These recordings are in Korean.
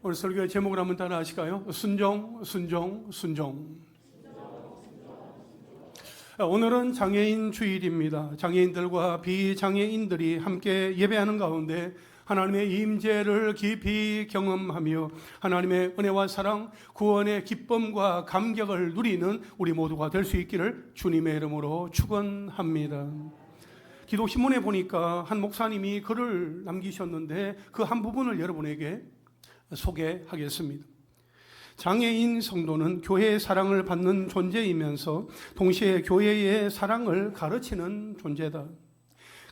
오늘 설교의 제목을 한번 따라 하실까요? 순종, 순종, 순종. 오늘은 장애인 주일입니다. 장애인들과 비장애인들이 함께 예배하는 가운데 하나님의 임재를 깊이 경험하며 하나님의 은혜와 사랑, 구원의 기쁨과 감격을 누리는 우리 모두가 될 수 있기를 주님의 이름으로 축원합니다. 기독신문에 보니까 한 목사님이 글을 남기셨는데 그 한 부분을 여러분에게 소개하겠습니다. 장애인 성도는 교회의 사랑을 받는 존재이면서 동시에 교회의 사랑을 가르치는 존재다.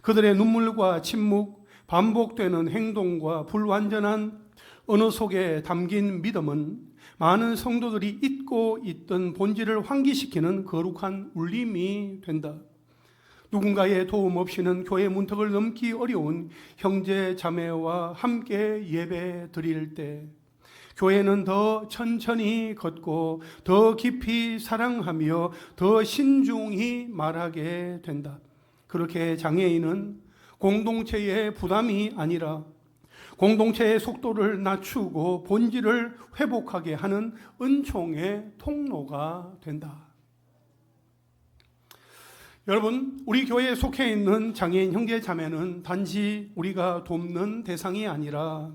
그들의 눈물과 침묵, 반복되는 행동과 불완전한 언어 속에 담긴 믿음은 많은 성도들이 잊고 있던 본질을 환기시키는 거룩한 울림이 된다. 누군가의 도움 없이는 교회 문턱을 넘기 어려운 형제 자매와 함께 예배 드릴 때 교회는 더 천천히 걷고 더 깊이 사랑하며 더 신중히 말하게 된다. 그렇게 장애인은 공동체의 부담이 아니라 공동체의 속도를 낮추고 본질을 회복하게 하는 은총의 통로가 된다. 여러분, 우리 교회에 속해 있는 장애인 형제 자매는 단지 우리가 돕는 대상이 아니라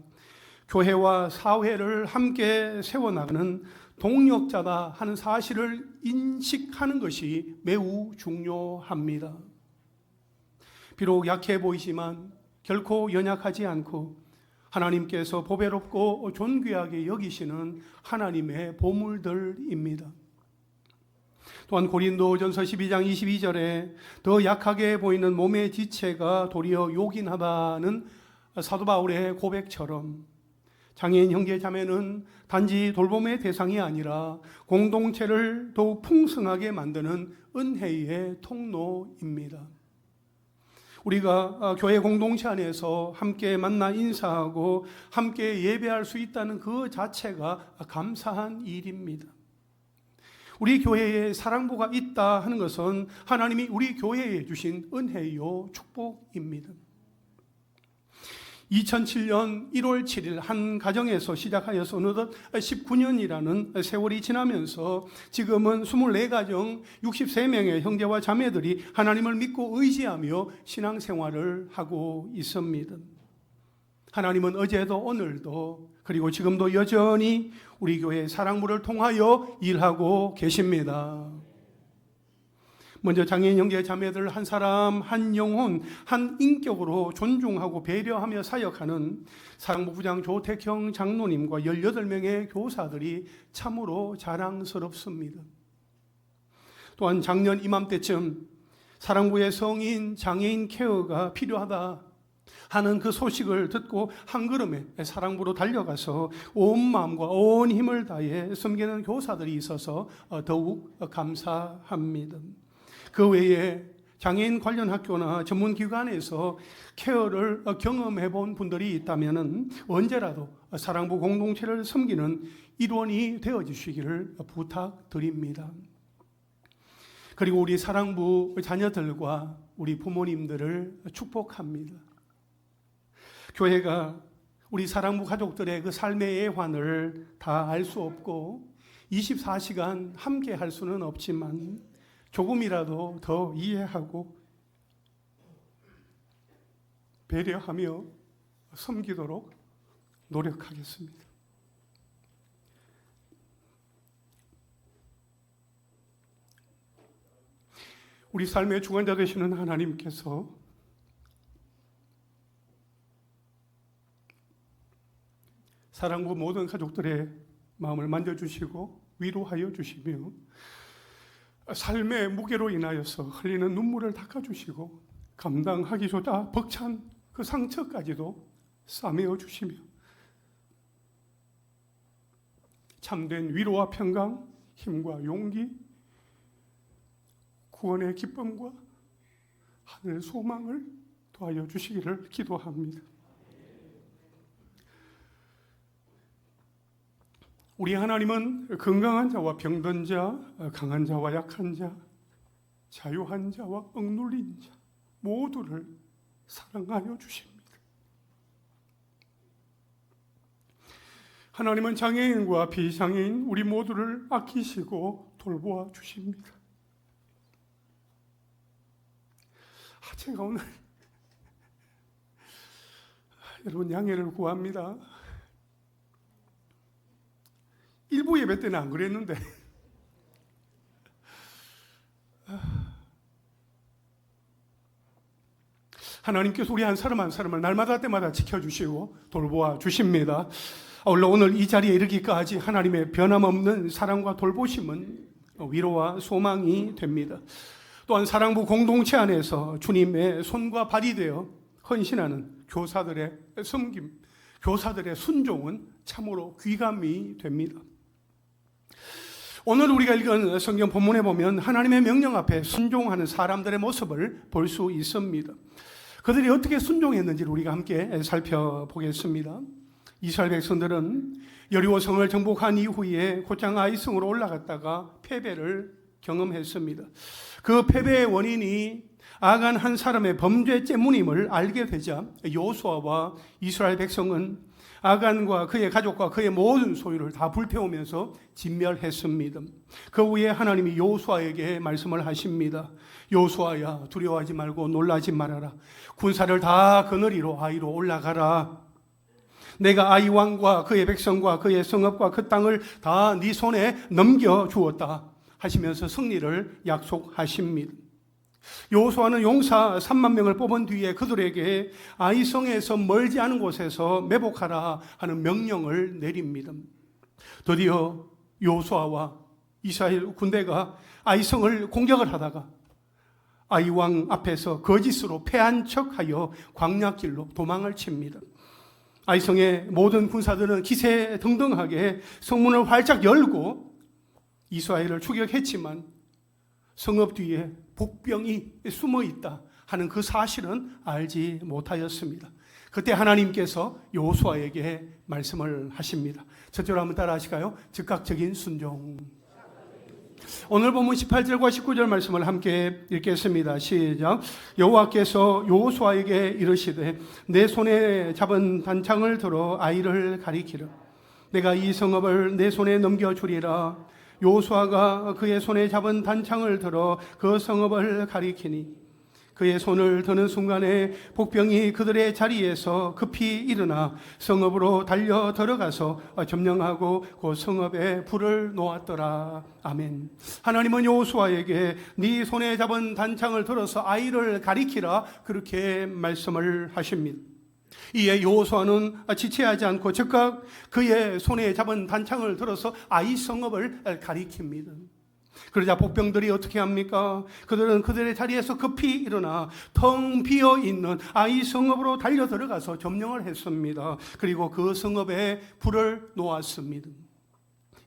교회와 사회를 함께 세워나가는 동력자다 하는 사실을 인식하는 것이 매우 중요합니다. 비록 약해 보이지만 결코 연약하지 않고 하나님께서 보배롭고 존귀하게 여기시는 하나님의 보물들입니다. 또한 고린도전서 12장 22절에 더 약하게 보이는 몸의 지체가 도리어 요긴하다는 사도 바울의 고백처럼 장애인 형제 자매는 단지 돌봄의 대상이 아니라 공동체를 더욱 풍성하게 만드는 은혜의 통로입니다. 우리가 교회 공동체 안에서 함께 만나 인사하고 함께 예배할 수 있다는 그 자체가 감사한 일입니다. 우리 교회에 사랑부가 있다 하는 것은 하나님이 우리 교회에 주신 은혜요 축복입니다. 2007년 1월 7일 한 가정에서 시작하여서 어느덧 19년이라는 세월이 지나면서 지금은 24가정 63명의 형제와 자매들이 하나님을 믿고 의지하며 신앙생활을 하고 있습니다. 하나님은 어제도 오늘도 그리고 지금도 여전히 우리 교회 사랑부를 통하여 일하고 계십니다. 먼저 장애인 형제 자매들 한 사람 한 영혼 한 인격으로 존중하고 배려하며 사역하는 사랑부 부장 조택형 장로님과 18명의 교사들이 참으로 자랑스럽습니다. 또한 작년 이맘때쯤 사랑부의 성인 장애인 케어가 필요하다 하는 그 소식을 듣고 한 걸음에 사랑부로 달려가서 온 마음과 온 힘을 다해 섬기는 교사들이 있어서 더욱 감사합니다. 그 외에 장애인 관련 학교나 전문기관에서 케어를 경험해 본 분들이 있다면 언제라도 사랑부 공동체를 섬기는 일원이 되어 주시기를 부탁드립니다. 그리고 우리 사랑부 자녀들과 우리 부모님들을 축복합니다. 교회가 우리 사랑부 가족들의 그 삶의 애환을 다 알 수 없고 24시간 함께 할 수는 없지만 조금이라도 더 이해하고 배려하며 섬기도록 노력하겠습니다. 우리 삶의 주관자 되시는 하나님께서 사랑부 모든 가족들의 마음을 만져주시고 위로하여 주시며 삶의 무게로 인하여서 흘리는 눈물을 닦아주시고 감당하기조차 벅찬 그 상처까지도 싸매어 주시며 참된 위로와 평강, 힘과 용기, 구원의 기쁨과 하늘 소망을 더하여 주시기를 기도합니다. 우리 하나님은 건강한 자와 병든 자, 강한 자와 약한 자, 자유한 자와 억눌린 자 모두를 사랑하여 주십니다. 하나님은 장애인과 비장애인 우리 모두를 아끼시고 돌보아 주십니다. 제가 오늘 여러분 양해를 구합니다. 일부 예배 때는 안 그랬는데 하나님께서 우리 한 사람 한 사람을 날마다 때마다 지켜주시고 돌보아 주십니다. 오늘 이 자리에 이르기까지 하나님의 변함없는 사랑과 돌보심은 위로와 소망이 됩니다. 또한 사랑부 공동체 안에서 주님의 손과 발이 되어 헌신하는 교사들의 섬김, 교사들의 순종은 참으로 귀감이 됩니다. 오늘 우리가 읽은 성경 본문에 보면 하나님의 명령 앞에 순종하는 사람들의 모습을 볼 수 있습니다. 그들이 어떻게 순종했는지를 우리가 함께 살펴보겠습니다. 이스라엘 백성들은 여리고 성을 정복한 이후에 곧장 아이성으로 올라갔다가 패배를 경험했습니다. 그 패배의 원인이 아간 한 사람의 범죄 때문임을 알게 되자 여호수아와 이스라엘 백성은 아간과 그의 가족과 그의 모든 소유를 다 불태우면서 진멸했습니다. 그 후에 하나님이 여호수아에게 말씀을 하십니다. 여호수아야, 두려워하지 말고 놀라지 말아라. 군사를 다 그늘이로 아이로 올라가라. 내가 아이 왕과 그의 백성과 그의 성읍과 그 땅을 다 네 손에 넘겨주었다 하시면서 승리를 약속하십니다. 여호수아는 용사 3만 명을 뽑은 뒤에 그들에게 아이성에서 멀지 않은 곳에서 매복하라 하는 명령을 내립니다. 드디어 여호수아와 이스라엘 군대가 아이성을 공격을 하다가 아이 왕 앞에서 거짓으로 패한 척하여 광야길로 도망을 칩니다. 아이성의 모든 군사들은 기세등등하게 성문을 활짝 열고 이스라엘을 추격했지만 성읍 뒤에 복병이 숨어 있다 하는 그 사실은 알지 못하였습니다. 그때 하나님께서 여호수아에게 말씀을 하십니다. 저쪽으로 한번 따라 하실까요? 즉각적인 순종. 오늘 본문 18절과 19절 말씀을 함께 읽겠습니다. 시작. 여호와께서 여호수아에게 이르시되 내 손에 잡은 단창을 들어 아이를 가리키라. 내가 이 성읍을 내 손에 넘겨주리라. 여호수아가 그의 손에 잡은 단창을 들어 그 성읍을 가리키니 그의 손을 드는 순간에 복병이 그들의 자리에서 급히 일어나 성읍으로 달려 들어가서 점령하고 그 성읍에 불을 놓았더라. 아멘. 하나님은 여호수아에게 네 손에 잡은 단창을 들어서 아이를 가리키라 그렇게 말씀을 하십니다. 이에 여호수아는 지체하지 않고 즉각 그의 손에 잡은 단창을 들어서 아이 성읍을 가리킵니다. 그러자 복병들이 어떻게 합니까? 그들은 그들의 자리에서 급히 일어나 텅 비어있는 아이 성읍으로 달려 들어가서 점령을 했습니다. 그리고 그 성읍에 불을 놓았습니다.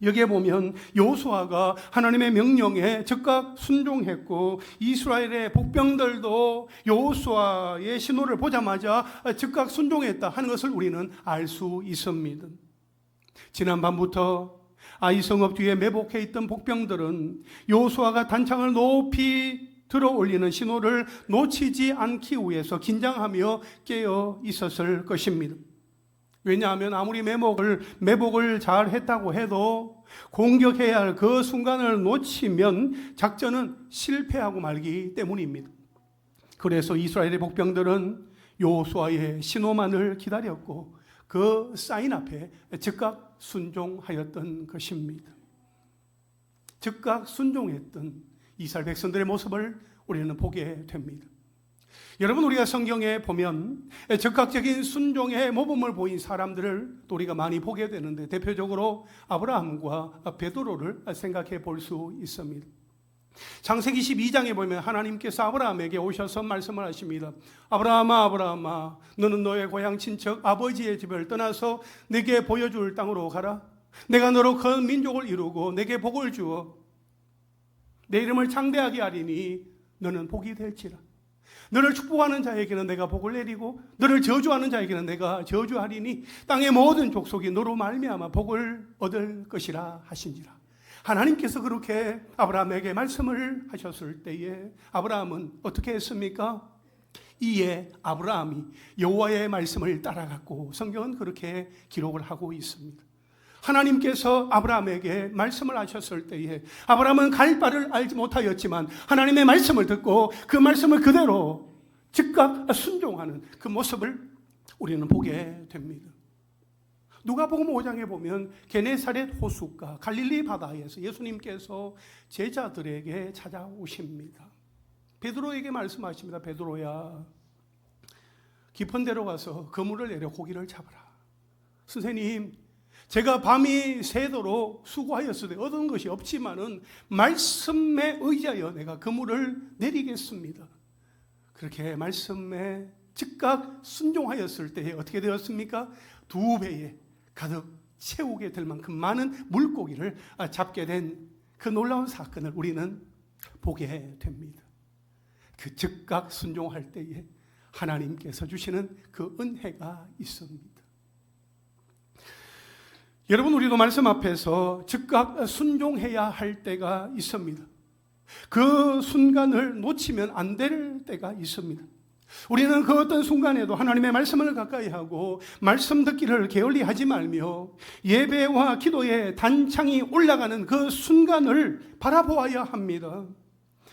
여기에 보면 여호수아가 하나님의 명령에 즉각 순종했고 이스라엘의 복병들도 여호수아의 신호를 보자마자 즉각 순종했다 하는 것을 우리는 알 수 있습니다. 지난 밤부터 아이 성읍 뒤에 매복해 있던 복병들은 여호수아가 단창을 높이 들어 올리는 신호를 놓치지 않기 위해서 긴장하며 깨어 있었을 것입니다. 왜냐하면 아무리 매복을 잘 했다고 해도 공격해야 할 그 순간을 놓치면 작전은 실패하고 말기 때문입니다. 그래서 이스라엘의 복병들은 여호수아의 신호만을 기다렸고 그 사인 앞에 즉각 순종하였던 것입니다. 즉각 순종했던 이스라엘 백성들의 모습을 우리는 보게 됩니다. 여러분, 우리가 성경에 보면 즉각적인 순종의 모범을 보인 사람들을 또 우리가 많이 보게 되는데 대표적으로 아브라함과 베드로를 생각해 볼 수 있습니다. 창세기 12장에 보면 하나님께서 아브라함에게 오셔서 말씀을 하십니다. 아브라함아, 아브라함아, 너는 너의 고향 친척 아버지의 집을 떠나서 내게 보여줄 땅으로 가라. 내가 너로 큰 민족을 이루고 내게 복을 주어 내 이름을 창대하게 하리니 너는 복이 될지라. 너를 축복하는 자에게는 내가 복을 내리고 너를 저주하는 자에게는 내가 저주하리니 땅의 모든 족속이 너로 말미암아 복을 얻을 것이라 하신지라. 하나님께서 그렇게 아브라함에게 말씀을 하셨을 때에 아브라함은 어떻게 했습니까? 이에 아브라함이 여호와의 말씀을 따라갔고 성경은 그렇게 기록을 하고 있습니다. 하나님께서 아브라함에게 말씀을 하셨을 때에 아브라함은 갈 바를 알지 못하였지만 하나님의 말씀을 듣고 그 말씀을 그대로 즉각 순종하는 그 모습을 우리는 보게 됩니다. 누가복음 5장에 보면 게네사렛 호숫가 갈릴리 바다에서 예수님께서 제자들에게 찾아오십니다. 베드로에게 말씀하십니다. 베드로야, 깊은 데로 가서 그물을 내려 고기를 잡아라. 선생님, 제가 밤이 새도록 수고하였으되 얻은 것이 없지만은 말씀에 의지하여 내가 그물을 내리겠습니다. 그렇게 말씀에 즉각 순종하였을 때에 어떻게 되었습니까? 2배에 가득 채우게 될 만큼 많은 물고기를 잡게 된 그 놀라운 사건을 우리는 보게 됩니다. 그 즉각 순종할 때에 하나님께서 주시는 그 은혜가 있습니다. 여러분, 우리도 말씀 앞에서 즉각 순종해야 할 때가 있습니다. 그 순간을 놓치면 안 될 때가 있습니다. 우리는 그 어떤 순간에도 하나님의 말씀을 가까이 하고 말씀 듣기를 게을리하지 말며 예배와 기도의 단창이 올라가는 그 순간을 바라보아야 합니다.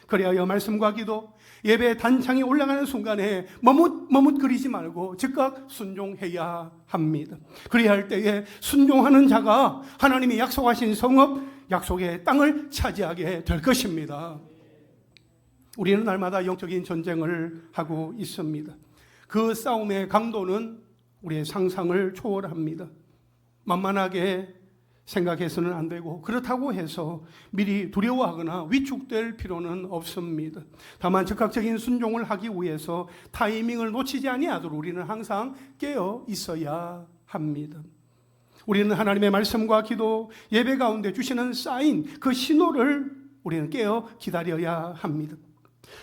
그래야 말씀과 기도, 예배의 단창이 올라가는 순간에 머뭇거리지 말고 즉각 순종해야 합니다. 그래야 할 때에 순종하는 자가 하나님이 약속하신 성읍, 약속의 땅을 차지하게 될 것입니다. 우리는 날마다 영적인 전쟁을 하고 있습니다. 그 싸움의 강도는 우리의 상상을 초월합니다. 만만하게 생각해서는 안 되고 그렇다고 해서 미리 두려워하거나 위축될 필요는 없습니다. 다만 즉각적인 순종을 하기 위해서 타이밍을 놓치지 아니하도록 우리는 항상 깨어 있어야 합니다. 우리는 하나님의 말씀과 기도, 예배 가운데 주시는 사인, 그 신호를 우리는 깨어 기다려야 합니다.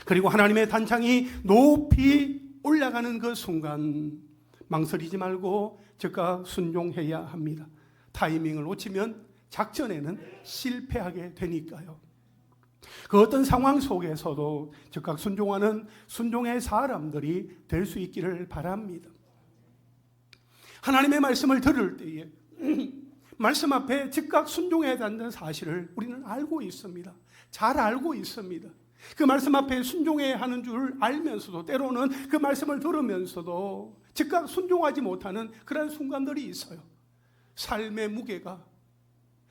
그리고 하나님의 단창이 높이 올라가는 그 순간 망설이지 말고 즉각 순종해야 합니다. 타이밍을 놓치면 작전에는 실패하게 되니까요. 그 어떤 상황 속에서도 즉각 순종하는 순종의 사람들이 될 수 있기를 바랍니다. 하나님의 말씀을 들을 때에 말씀 앞에 즉각 순종해야 한다는 사실을 우리는 알고 있습니다. 잘 알고 있습니다. 그 말씀 앞에 순종해야 하는 줄 알면서도 때로는 그 말씀을 들으면서도 즉각 순종하지 못하는 그런 순간들이 있어요. 삶의 무게가,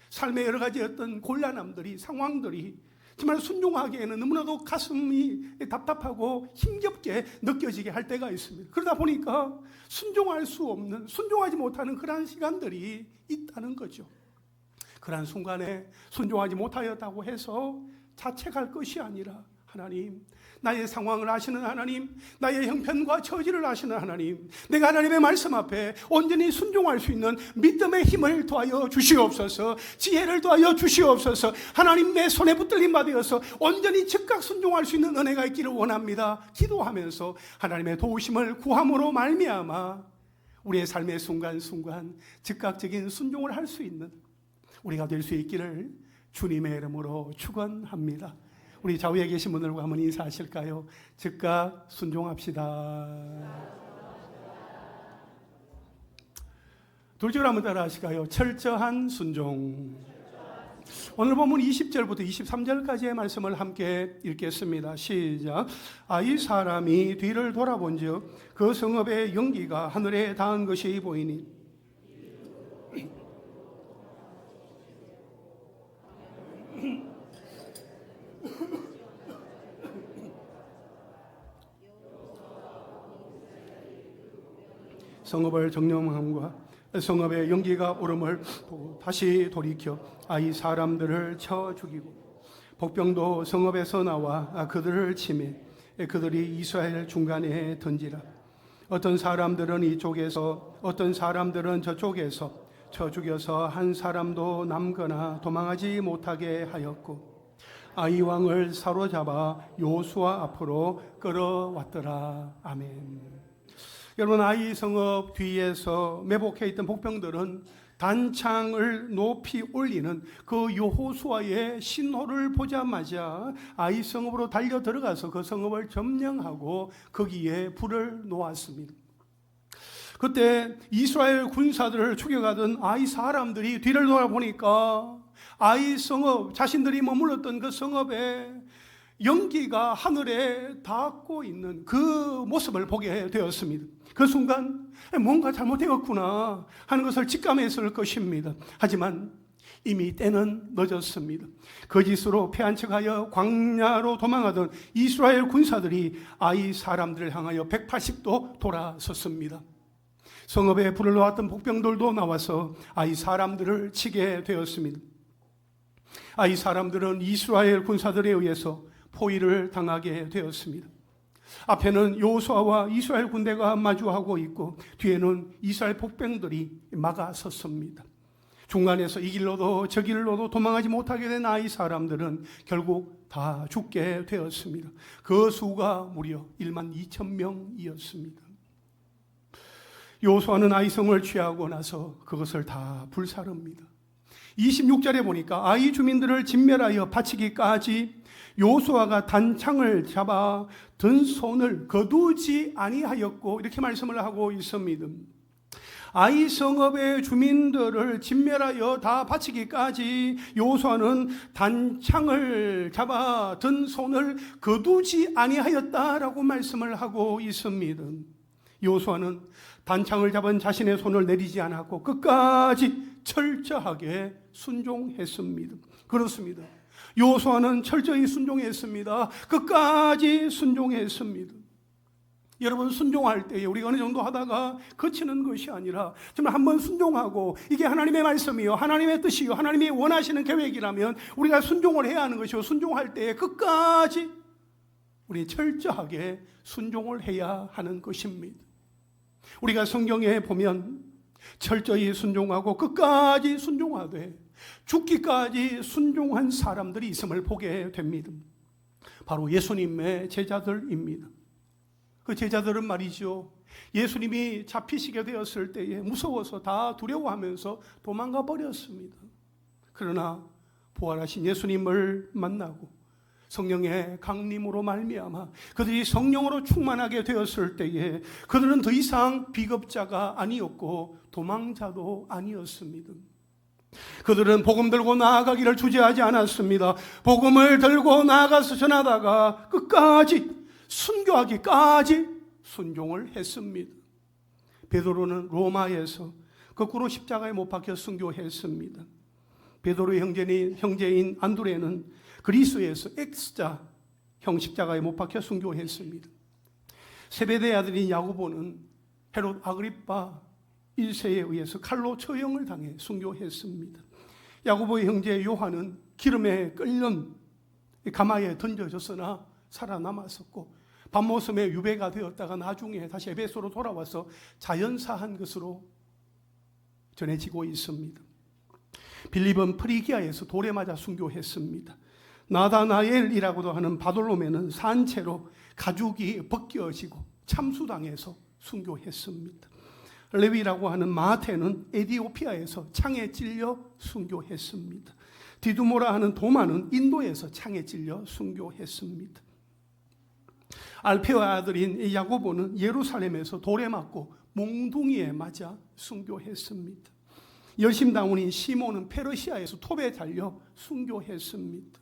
삶의 여러 가지 어떤 곤란함들이, 상황들이 정말 순종하기에는 너무나도 가슴이 답답하고 힘겹게 느껴지게 할 때가 있습니다. 그러다 보니까 순종할 수 없는, 순종하지 못하는 그러한 시간들이 있다는 거죠. 그러한 순간에 순종하지 못하였다고 해서 자책할 것이 아니라 하나님, 나의 상황을 아시는 하나님, 나의 형편과 처지를 아시는 하나님, 내가 하나님의 말씀 앞에 온전히 순종할 수 있는 믿음의 힘을 더하여 주시옵소서, 지혜를 더하여 주시옵소서, 하나님의 손에 붙들림 받으어서 온전히 즉각 순종할 수 있는 은혜가 있기를 원합니다. 기도하면서 하나님의 도우심을 구함으로 말미암아 우리의 삶의 순간순간 즉각적인 순종을 할 수 있는 우리가 될 수 있기를 주님의 이름으로 축원합니다. 우리 좌우에 계신 분들과 한번 인사하실까요? 즉각 순종합시다. 둘째로 한번 따라 하실까요? 철저한 순종. 오늘 본문 20절부터 23절까지의 말씀을 함께 읽겠습니다. 시작. 이 사람이 뒤를 돌아본 즉 그 성읍의 연기가 하늘에 닿은 것이 보이니 성읍을 정령함과 성읍의 연기가 오름을 보고 다시 돌이켜 이 사람들을 쳐 죽이고 복병도 성읍에서 나와 그들을 치매 그들이 이스라엘 중간에 던지라. 어떤 사람들은 이쪽에서 어떤 사람들은 저쪽에서 쳐 죽여서 한 사람도 남거나 도망하지 못하게 하였고 이 왕을 사로잡아 요수아 앞으로 끌어왔더라. 아멘. 여러분, 아이 성읍 뒤에서 매복해 있던 복병들은 단창을 높이 올리는 그 여호수아의 신호를 보자마자 아이 성읍으로 달려 들어가서 그 성읍을 점령하고 거기에 불을 놓았습니다. 그때 이스라엘 군사들을 추격하던 아이 사람들이 뒤를 돌아보니까 아이 성읍, 자신들이 머물렀던 그 성읍에 연기가 하늘에 닿고 있는 그 모습을 보게 되었습니다. 그 순간 뭔가 잘못되었구나 하는 것을 직감했을 것입니다. 하지만 이미 때는 늦었습니다. 거짓으로 패한 척하여 광야로 도망하던 이스라엘 군사들이 아이 사람들을 향하여 180도 돌아섰습니다. 성읍에 불을 놓았던 복병들도 나와서 아이 사람들을 치게 되었습니다. 아이 사람들은 이스라엘 군사들에 의해서 포위를 당하게 되었습니다. 앞에는 여호수아와 이스라엘 군대가 마주하고 있고 뒤에는 이스라엘 복병들이 막아섰습니다. 중간에서 이 길로도 저 길로도 도망하지 못하게 된 아이 사람들은 결국 다 죽게 되었습니다. 그 수가 무려 1만 2천 명이었습니다. 여호수아는 아이성을 취하고 나서 그것을 다 불사릅니다. 26절에 보니까 아이 주민들을 진멸하여 바치기까지 여호수아가 단창을 잡아 든 손을 거두지 아니하였고, 이렇게 말씀을 하고 있습니다. 아이 성읍의 주민들을 진멸하여 다 바치기까지 여호수아는 단창을 잡아 든 손을 거두지 아니하였다라고 말씀을 하고 있습니다. 여호수아는 단창을 잡은 자신의 손을 내리지 않았고 끝까지 철저하게 순종했습니다. 그렇습니다. 여호수아는 철저히 순종했습니다. 끝까지 순종했습니다. 여러분, 순종할 때에 우리가 어느 정도 하다가 그치는 것이 아니라 정말 한번 순종하고 이게 하나님의 말씀이요, 하나님의 뜻이요, 하나님이 원하시는 계획이라면 우리가 순종을 해야 하는 것이요, 순종할 때에 끝까지 우리 철저하게 순종을 해야 하는 것입니다. 우리가 성경에 보면 철저히 순종하고 끝까지 순종하되 죽기까지 순종한 사람들이 있음을 보게 됩니다. 바로 예수님의 제자들입니다. 그 제자들은 말이죠, 예수님이 잡히시게 되었을 때에 무서워서 다 두려워하면서 도망가 버렸습니다. 그러나 부활하신 예수님을 만나고 성령의 강림으로 말미암아 그들이 성령으로 충만하게 되었을 때에 그들은 더 이상 비겁자가 아니었고 도망자도 아니었습니다. 그들은 복음 들고 나아가기를 주저하지 않았습니다. 복음을 들고 나아가서 전하다가 끝까지 순교하기까지 순종을 했습니다. 베드로는 로마에서 거꾸로 십자가에 못 박혀 순교했습니다. 베드로의 형제인 안드레는 그리스에서 X자 형 십자가에 못 박혀 순교했습니다. 세베대의 아들인 야고보는 헤롯 아그리파 1세에 의해서 칼로 처형을 당해 순교했습니다. 야고보의 형제 요한은 기름에 끓는 가마에 던져졌으나 살아남았었고, 밤모섬에 유배가 되었다가 나중에 다시 에베소로 돌아와서 자연사한 것으로 전해지고 있습니다. 빌립은 프리기아에서 돌에 맞아 순교했습니다. 나다나엘이라고도 하는 바돌로메는 산채로 가죽이 벗겨지고 참수당해서 순교했습니다. 레위라고 하는 마테는 에디오피아에서 창에 찔려 순교했습니다. 디두모라 하는 도마는 인도에서 창에 찔려 순교했습니다. 알페오의 아들인 야고보는 예루살렘에서 돌에 맞고 몽둥이에 맞아 순교했습니다. 열심당원인 시몬은 페르시아에서 톱에 달려 순교했습니다.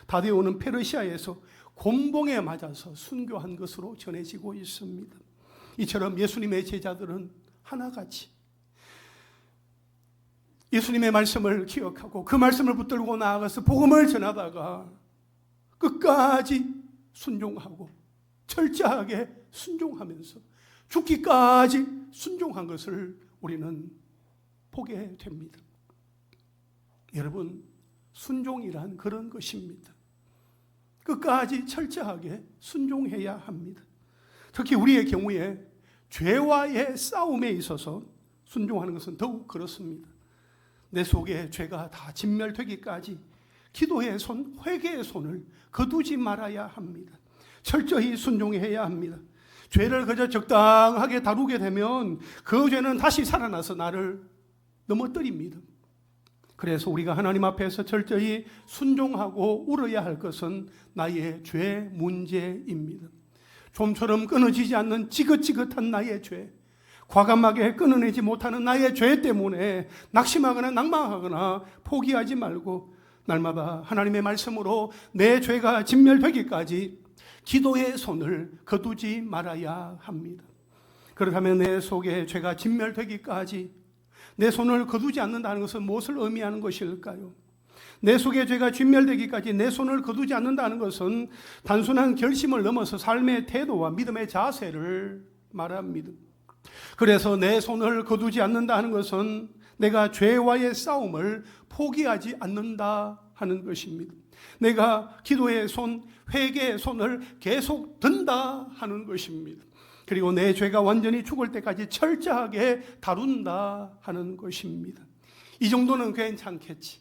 다데오는 페르시아에서 곤봉에 맞아서 순교한 것으로 전해지고 있습니다. 이처럼 예수님의 제자들은 하나같이 예수님의 말씀을 기억하고 그 말씀을 붙들고 나아가서 복음을 전하다가 끝까지 순종하고 철저하게 순종하면서 죽기까지 순종한 것을 우리는 보게 됩니다. 여러분, 순종이란 그런 것입니다. 끝까지 철저하게 순종해야 합니다. 특히 우리의 경우에 죄와의 싸움에 있어서 순종하는 것은 더욱 그렇습니다. 내 속에 죄가 다 진멸되기까지 기도의 손, 회개의 손을 거두지 말아야 합니다. 철저히 순종해야 합니다. 죄를 그저 적당하게 다루게 되면 그 죄는 다시 살아나서 나를 넘어뜨립니다. 그래서 우리가 하나님 앞에서 철저히 순종하고 울어야 할 것은 나의 죄 문제입니다. 좀처럼 끊어지지 않는 지긋지긋한 나의 죄, 과감하게 끊어내지 못하는 나의 죄 때문에 낙심하거나 낭망하거나 포기하지 말고 날마다 하나님의 말씀으로 내 죄가 진멸되기까지 기도의 손을 거두지 말아야 합니다. 그렇다면 내 속에 죄가 진멸되기까지 내 손을 거두지 않는다는 것은 무엇을 의미하는 것일까요? 내 속에 죄가 진멸되기까지 내 손을 거두지 않는다는 것은 단순한 결심을 넘어서 삶의 태도와 믿음의 자세를 말합니다. 그래서 내 손을 거두지 않는다는 것은 내가 죄와의 싸움을 포기하지 않는다 하는 것입니다. 내가 기도의 손, 회개의 손을 계속 든다 하는 것입니다. 그리고 내 죄가 완전히 죽을 때까지 철저하게 다룬다 하는 것입니다. 이 정도는 괜찮겠지,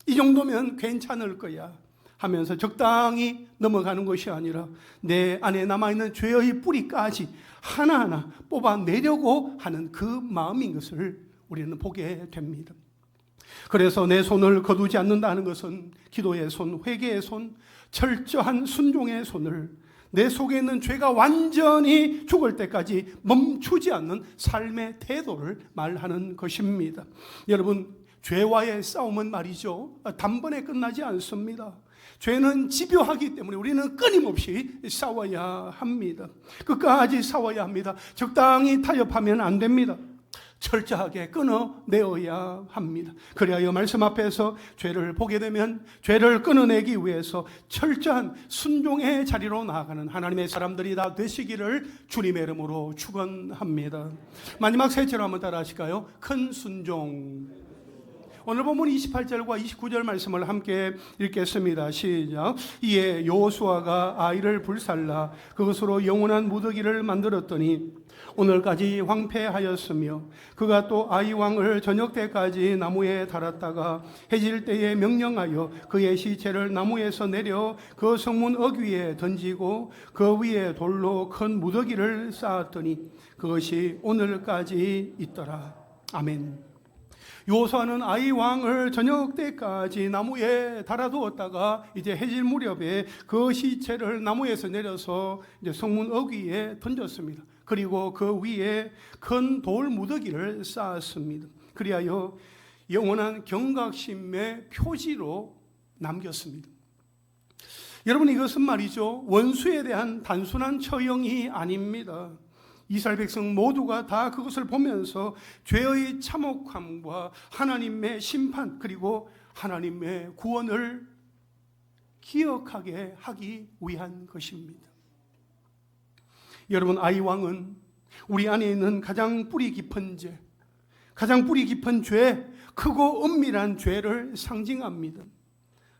이 정도면 괜찮을 거야 하면서 적당히 넘어가는 것이 아니라 내 안에 남아있는 죄의 뿌리까지 하나하나 뽑아내려고 하는 그 마음인 것을 우리는 보게 됩니다. 그래서 내 손을 거두지 않는다는 것은 기도의 손, 회개의 손, 철저한 순종의 손을 내 속에 있는 죄가 완전히 죽을 때까지 멈추지 않는 삶의 태도를 말하는 것입니다. 여러분, 죄와의 싸움은 말이죠, 단번에 끝나지 않습니다. 죄는 집요하기 때문에 우리는 끊임없이 싸워야 합니다. 끝까지 싸워야 합니다. 적당히 타협하면 안 됩니다. 철저하게 끊어내어야 합니다. 그래야 말씀 앞에서 죄를 보게 되면 죄를 끊어내기 위해서 철저한 순종의 자리로 나아가는 하나님의 사람들이 다 되시기를 주님의 이름으로 축원합니다. 마지막 세 절로 한번 따라 하실까요? 큰 순종. 오늘 본문 28절과 29절 말씀을 함께 읽겠습니다. 시작. 이에 여호수아가 아이를 불살라 그것으로 영원한 무더기를 만들었더니 오늘까지 황폐하였으며 그가 또 아이 왕을 저녁 때까지 나무에 달았다가 해질 때에 명령하여 그의 시체를 나무에서 내려 그 성문 어귀에 던지고 그 위에 돌로 큰 무더기를 쌓았더니 그것이 오늘까지 있더라. 아멘. 여호수아는 아이 왕을 저녁 때까지 나무에 달아두었다가 이제 해질 무렵에 그 시체를 나무에서 내려서 이제 성문 어귀에 던졌습니다. 그리고 그 위에 큰 돌 무더기를 쌓았습니다. 그리하여 영원한 경각심의 표지로 남겼습니다. 여러분, 이것은 말이죠, 원수에 대한 단순한 처형이 아닙니다. 이스라엘 백성 모두가 다 그것을 보면서 죄의 참혹함과 하나님의 심판 그리고 하나님의 구원을 기억하게 하기 위한 것입니다. 여러분, 아이 왕은 우리 안에 있는 가장 뿌리 깊은 죄, 가장 뿌리 깊은 죄, 크고 은밀한 죄를 상징합니다.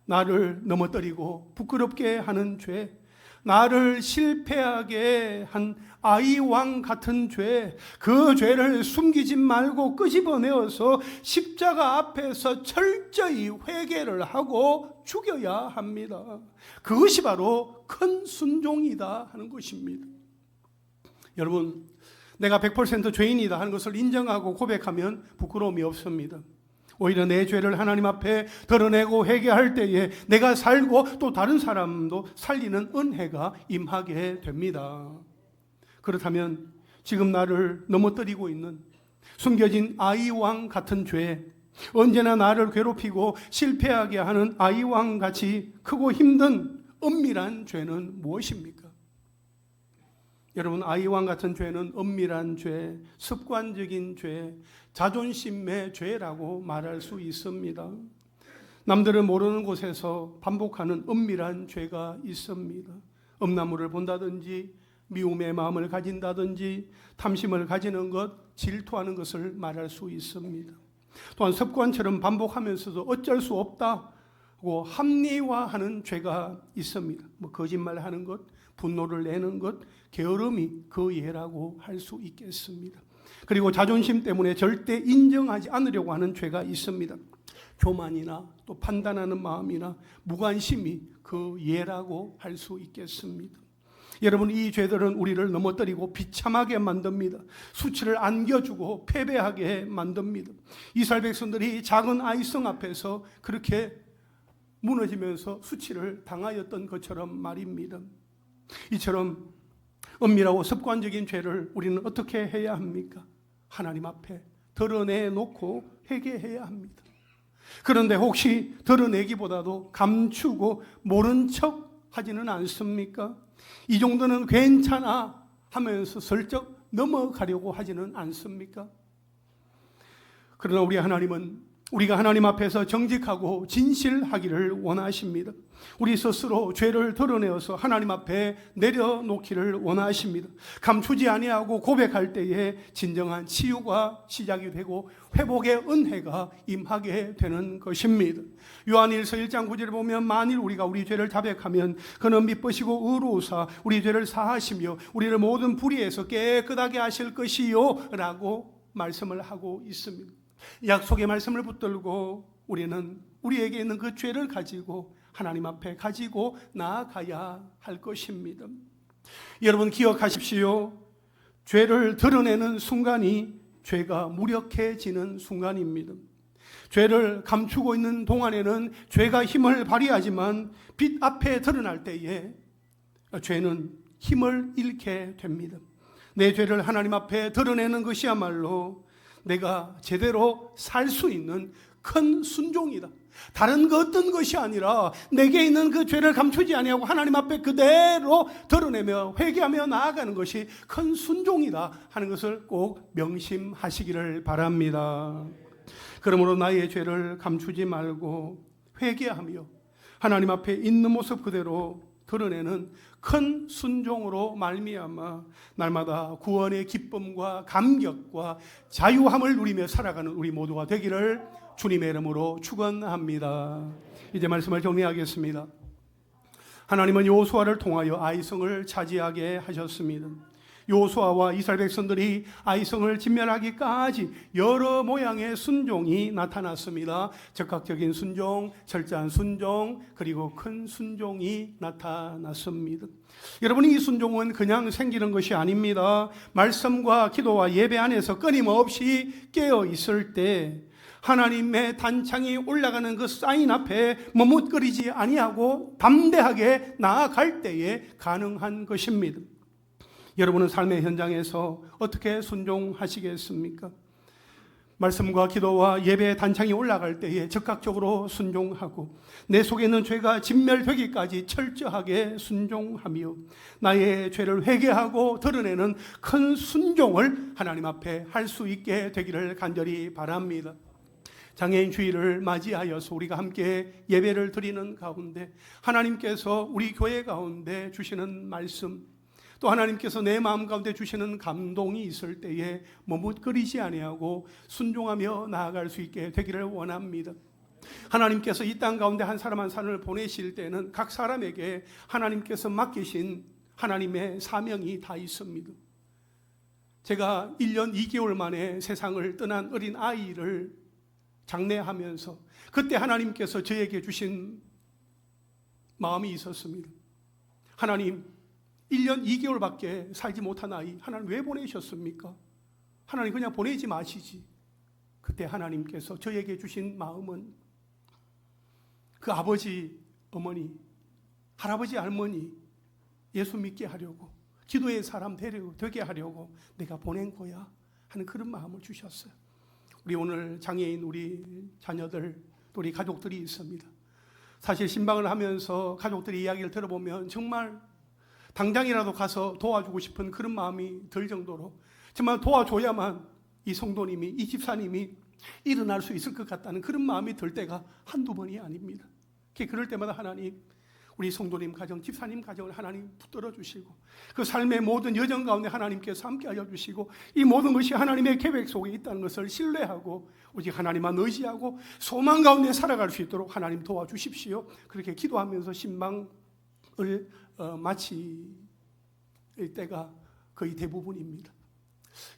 나를 넘어뜨리고 부끄럽게 하는 죄, 나를 실패하게 한 아이 왕 같은 죄, 그 죄를 숨기지 말고 끄집어내어서 십자가 앞에서 철저히 회개를 하고 죽여야 합니다. 그것이 바로 큰 순종이다 하는 것입니다. 여러분, 내가 100% 죄인이다 하는 것을 인정하고 고백하면 부끄러움이 없습니다. 오히려 내 죄를 하나님 앞에 드러내고 회개할 때에 내가 살고 또 다른 사람도 살리는 은혜가 임하게 됩니다. 그렇다면 지금 나를 넘어뜨리고 있는 숨겨진 아이왕 같은 죄, 언제나 나를 괴롭히고 실패하게 하는 아이왕 같이 크고 힘든 은밀한 죄는 무엇입니까? 여러분, 아이왕 같은 죄는 은밀한 죄, 습관적인 죄, 자존심의 죄라고 말할 수 있습니다. 남들은 모르는 곳에서 반복하는 은밀한 죄가 있습니다. 음란물을 본다든지 미움의 마음을 가진다든지 탐심을 가지는 것, 질투하는 것을 말할 수 있습니다. 또한 습관처럼 반복하면서도 어쩔 수 없다고 합리화하는 죄가 있습니다. 거짓말하는 것, 분노를 내는 것, 게으름이 그 예라고 할 수 있겠습니다. 그리고 자존심 때문에 절대 인정하지 않으려고 하는 죄가 있습니다. 교만이나 또 판단하는 마음이나 무관심이 그 예라고 할 수 있겠습니다. 여러분, 이 죄들은 우리를 넘어뜨리고 비참하게 만듭니다. 수치를 안겨주고 패배하게 만듭니다. 이스라엘 백성들이 작은 아이성 앞에서 그렇게 무너지면서 수치를 당하였던 것처럼 말입니다. 이처럼 은밀하고 습관적인 죄를 우리는 어떻게 해야 합니까? 하나님 앞에 드러내놓고 회개해야 합니다. 그런데 혹시 드러내기보다도 감추고 모른 척 하지는 않습니까? 이 정도는 괜찮아 하면서 슬쩍 넘어가려고 하지는 않습니까? 그러나 우리 하나님은 우리가 하나님 앞에서 정직하고 진실하기를 원하십니다. 우리 스스로 죄를 드러내어서 하나님 앞에 내려놓기를 원하십니다. 감추지 아니하고 고백할 때에 진정한 치유가 시작이 되고 회복의 은혜가 임하게 되는 것입니다. 요한일서 1장 9절에 보면 만일 우리가 우리 죄를 자백하면 그는 미쁘시고 의로우사 우리 죄를 사하시며 우리를 모든 불의에서 깨끗하게 하실 것이요 라고 말씀을 하고 있습니다. 약속의 말씀을 붙들고 우리는 우리에게 있는 그 죄를 가지고 하나님 앞에 가지고 나아가야 할 것입니다. 여러분 기억하십시오. 죄를 드러내는 순간이 죄가 무력해지는 순간입니다. 죄를 감추고 있는 동안에는 죄가 힘을 발휘하지만 빛 앞에 드러날 때에 죄는 힘을 잃게 됩니다. 내 죄를 하나님 앞에 드러내는 것이야말로 내가 제대로 살 수 있는 큰 순종이다. 다른 그 어떤 것이 아니라 내게 있는 그 죄를 감추지 아니하고 하나님 앞에 그대로 드러내며 회개하며 나아가는 것이 큰 순종이다 하는 것을 꼭 명심하시기를 바랍니다. 그러므로 나의 죄를 감추지 말고 회개하며 하나님 앞에 있는 모습 그대로 드러내는 큰 순종으로 말미암아 날마다 구원의 기쁨과 감격과 자유함을 누리며 살아가는 우리 모두가 되기를 주님의 이름으로 축원합니다. 이제 말씀을 정리하겠습니다. 하나님은 여호수아를 통하여 아이성을 차지하게 하셨습니다. 여호수아와 이스라엘 백성들이 아이성을 진멸하기까지 여러 모양의 순종이 나타났습니다. 적극적인 순종, 철저한 순종, 그리고 큰 순종이 나타났습니다. 여러분, 이 순종은 그냥 생기는 것이 아닙니다. 말씀과 기도와 예배 안에서 끊임없이 깨어 있을 때 하나님의 단창이 올라가는 그 사인 앞에 머뭇거리지 아니하고 담대하게 나아갈 때에 가능한 것입니다. 여러분은 삶의 현장에서 어떻게 순종하시겠습니까? 말씀과 기도와 예배의 단창이 올라갈 때에 적극적으로 순종하고 내 속에 있는 죄가 진멸되기까지 철저하게 순종하며 나의 죄를 회개하고 드러내는 큰 순종을 하나님 앞에 할 수 있게 되기를 간절히 바랍니다. 장애인 주일을 맞이하여서 우리가 함께 예배를 드리는 가운데 하나님께서 우리 교회 가운데 주시는 말씀, 또 하나님께서 내 마음 가운데 주시는 감동이 있을 때에 머뭇거리지 아니하고 순종하며 나아갈 수 있게 되기를 원합니다. 하나님께서 이 땅 가운데 한 사람 한 사람을 보내실 때는 각 사람에게 하나님께서 맡기신 하나님의 사명이 다 있습니다. 제가 1년 2개월 만에 세상을 떠난 어린 아이를 장례하면서 그때 하나님께서 저에게 주신 마음이 있었습니다. 하나님, 1년 2개월밖에 살지 못한 아이 하나님 왜 보내셨습니까? 하나님 그냥 보내지 마시지. 그때 하나님께서 저에게 주신 마음은 그 아버지, 어머니, 할아버지, 할머니 예수 믿게 하려고, 기도의 사람 되게 하려고 내가 보낸 거야 하는 그런 마음을 주셨어요. 우리 오늘 장애인 우리 자녀들, 또 우리 가족들이 있습니다. 사실 신방을 하면서 가족들이 이야기를 들어보면 정말 당장이라도 가서 도와주고 싶은 그런 마음이 들 정도로 정말 도와줘야만 이 성도님이, 이 집사님이 일어날 수 있을 것 같다는 그런 마음이 들 때가 한두 번이 아닙니다. 그럴 때마다 하나님, 우리 성도님 가정, 집사님 가정을 하나님 붙들어 주시고 그 삶의 모든 여정 가운데 하나님께서 함께 하여 주시고 이 모든 것이 하나님의 계획 속에 있다는 것을 신뢰하고 오직 하나님만 의지하고 소망 가운데 살아갈 수 있도록 하나님 도와주십시오. 그렇게 기도하면서 신방을 마칠 때가 거의 대부분입니다.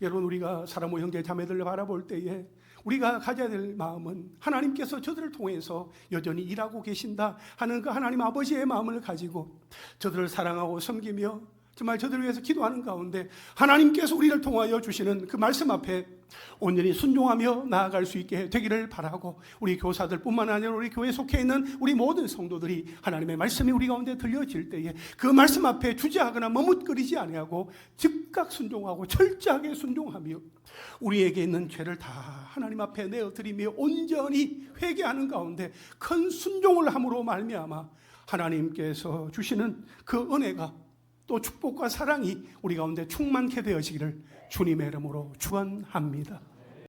여러분, 우리가 사랑모 형제 자매들을 바라볼 때에 우리가 가져야 될 마음은 하나님께서 저들을 통해서 여전히 일하고 계신다 하는 그 하나님 아버지의 마음을 가지고 저들을 사랑하고 섬기며 정말 저들을 위해서 기도하는 가운데 하나님께서 우리를 통하여 주시는 그 말씀 앞에 온전히 순종하며 나아갈 수 있게 되기를 바라고, 우리 교사들뿐만 아니라 우리 교회에 속해 있는 우리 모든 성도들이 하나님의 말씀이 우리 가운데 들려질 때에 그 말씀 앞에 주저하거나 머뭇거리지 아니하고 즉각 순종하고 철저하게 순종하며 우리에게 있는 죄를 다 하나님 앞에 내어드리며 온전히 회개하는 가운데 큰 순종을 함으로 말미암아 하나님께서 주시는 그 은혜가 또 축복과 사랑이 우리 가운데 충만케 되어지기를 주님의 이름으로 축원합니다.